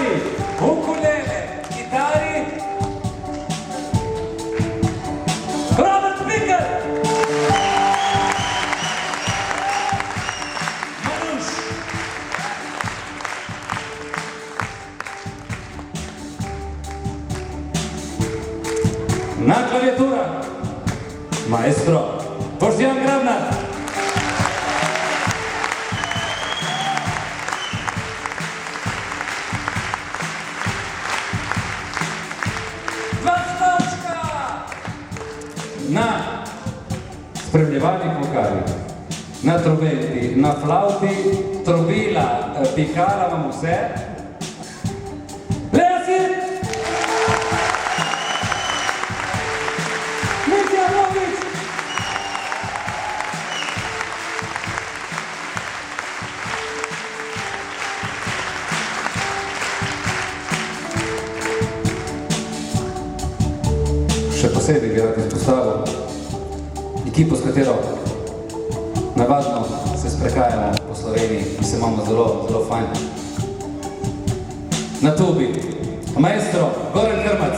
basari, ukulele, kitari, Robert Picker, Manuš, na klavijatura, maestro Boštjan Grabnar, na spremljevalnih vokalih, na trobenti, na flauti, trobila, pikala vam vse. Lea Sir! Mitja Lovič! Še posebej bi rad izpostavil ekipo, s katero navadno se sprehajamo po Sloveniji in se imamo zelo, zelo fajn. Na tubi, maestro Goran Krmac.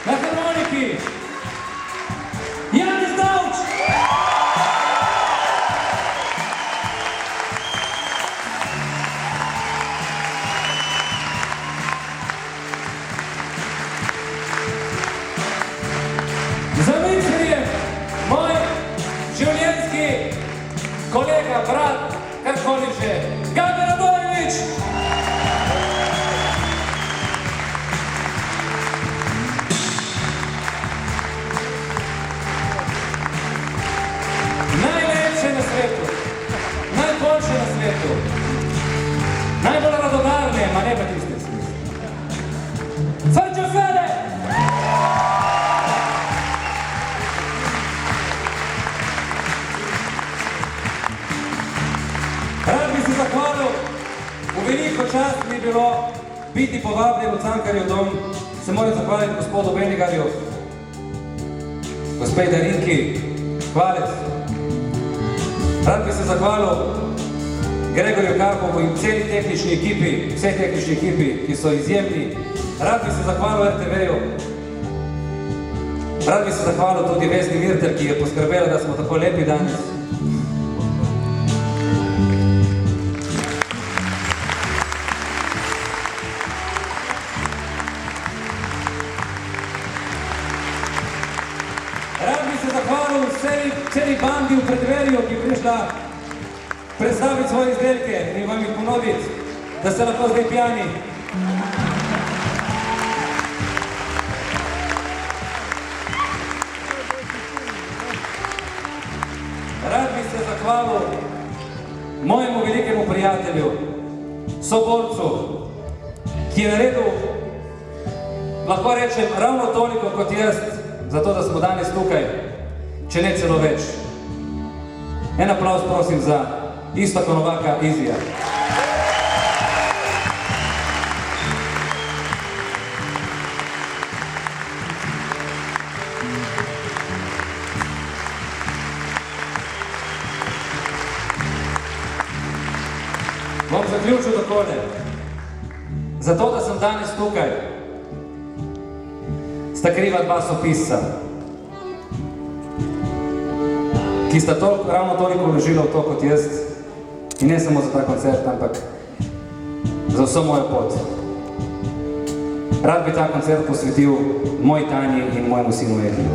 Na harmoniki, Janez Davč. Za mikrije, moj življenjski kolega, brat, karkoli že, Gabi Radojević! Najlepše na svetu, najboljše na svetu, najbolj radodarne, ma ne pa tiste smisli. Srđo Fede! Rad bi se zahvalil, v veliko čast mi je bilo biti povabljen v Cankarjev dom. Se moram zahvaliti gospodu Benigarju, gospej Darinki, hvalec. Rad bi se zahvalil Gregorju Karpovu in vsej tehnični ekipi, ki so izjemni. Rad bi se zahvalil RTV-ju. Rad bi se zahvalil tudi Vesni Mirter, ki je poskrbela, da smo tako lepi danes. Rad bi se zahvalil celi bandi v predverju, ki je prišla predstaviti svoje izdelke in vam jih ponoviti, da ste lahko zdaj pijani. Rad bi se zahvalil mojemu velikemu prijatelju, soborcu, ki je naredil, lahko rečem, ravno toliko kot jaz, zato da smo danes tukaj, če ne celo več. En aplavz prosim za Iztoka Novaka Izija. Bom zaključil takole. Zato, da sem danes tukaj, sta kriva dva sopisca, ki sta ravno toliko vložila v to kot jaz, in ne samo za ta koncert, ampak za vso mojo pot. Rad bi ta koncert posvetil moji Tanji in mojemu sinu Ediju.